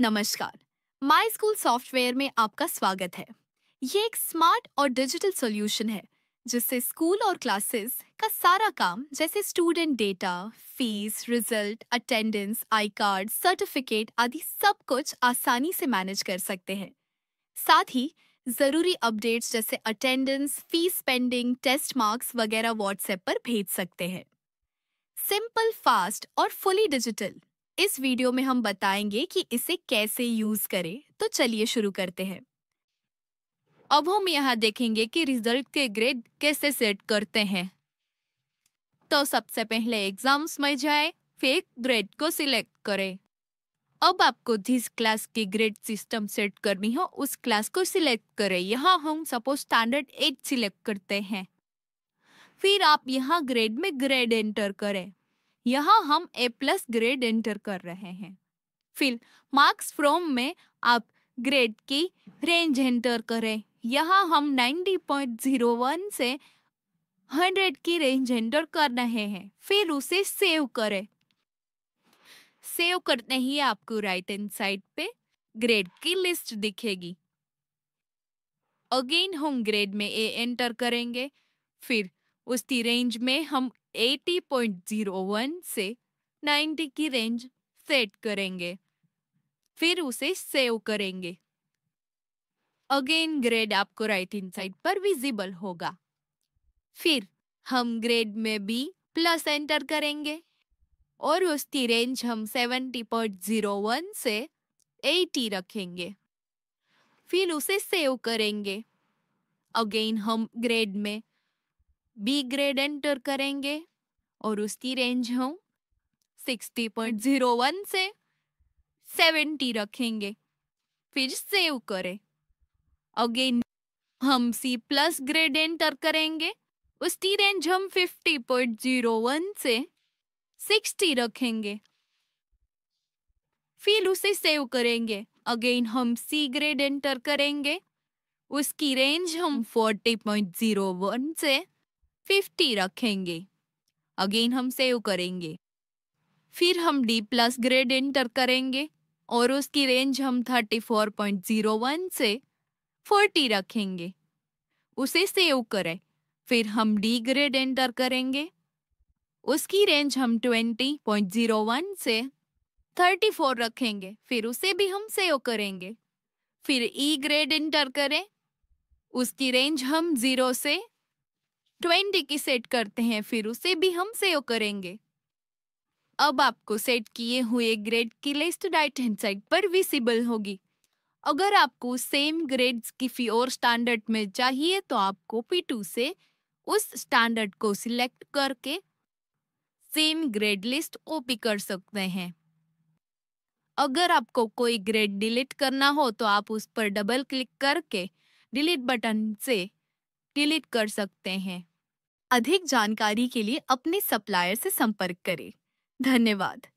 नमस्कार। My school software में आपका स्वागत है। ये एक स्मार्ट और डिजिटल सॉल्यूशन है जिससे स्कूल और क्लासेस का सारा काम जैसे student data, fees, result, attendance, I card, certificate आदि सब कुछ आसानी से मैनेज कर सकते हैं। साथ ही जरूरी अपडेट्स जैसे attendance, fees pending, test marks वगैरह व्हाट्सएप पर भेज सकते हैं। सिंपल, फास्ट और फुली डिजिटल। इस वीडियो में हम बताएंगे कि इसे कैसे यूज करें। तो चलिए शुरू करते हैं। अब हम यहाँ देखेंगे कि रिजल्ट के ग्रेड कैसे सेट करते हैं। तो सबसे पहले एग्जाम्स में जाए, फिर ग्रेड को सिलेक्ट करें। अब आपको जिस क्लास की ग्रेड सिस्टम सेट करनी हो उस क्लास को सिलेक्ट करें। यहाँ हम सपोज स्टैंडर्ड 8 सिलेक्ट करते हैं। फिर आप यहाँ ग्रेड में ग्रेड एंटर करें। यहाँ हम A+ ग्रेड एंटर कर रहे हैं। फिर मार्क्स फ्रॉम में आप ग्रेड की रेंज एंटर करें। यहाँ हम 90.01 से 100 की रेंज एंटर कर रहे हैं। फिर उसे सेव करें। सेव करते ही आपको राइट हैंड साइड पे ग्रेड की लिस्ट दिखेगी। अगेन हम ग्रेड में A एंटर करेंगे। फिर उसकी रेंज में हम 80.01 से 90 की रेंज सेट करेंगे। फिर उसे सेव करेंगे। अगेन ग्रेड आपको राइट हैंड साइड पर विजिबल होगा। फिर हम ग्रेड में B+ एंटर करेंगे और उसकी रेंज हम 70.01 से 80 रखेंगे। फिर उसे सेव करेंगे। अगेन हम ग्रेड में B ग्रेड एंटर करेंगे और उसकी रेंज हम 60.01 से 70 रखेंगे। फिर सेव करें। अगेन हम C+ ग्रेड एंटर करेंगे। उसकी रेंज हम 50.01 से 60 रखेंगे। फिर उसे सेव करेंगे। अगेन हम C ग्रेड एंटर करेंगे। उसकी रेंज हम 40.01 से 50 रखेंगे। अगेन हम सेव करेंगे। फिर हम D+ ग्रेड एंटर करेंगे और उसकी रेंज हम 34.01 से 40 रखेंगे। उसे सेव करें। फिर हम D ग्रेड एंटर करेंगे। उसकी रेंज हम 20.01 से 34 रखेंगे। फिर उसे भी हम सेव करेंगे। फिर E ग्रेड एंटर करें। उसकी रेंज हम 0 से 20 की सेट करते हैं। फिर उसे भी हम सेव करेंगे। अब आपको सेट किए हुए ग्रेड की लिस्ट राइट हैंड साइड पर विजिबल होगी। अगर आपको सेम ग्रेड्स किसी और स्टैंडर्ड में चाहिए तो आप कॉपी टू से उस स्टैंडर्ड को सिलेक्ट करके सेम ग्रेड लिस्ट कॉपी कर सकते हैं। अगर आपको कोई ग्रेड डिलीट करना हो तो आप उस पर डबल क्लिक करके डिलीट बटन से डिलीट कर सकते हैं। अधिक जानकारी के लिए अपने सप्लायर से संपर्क करें। धन्यवाद।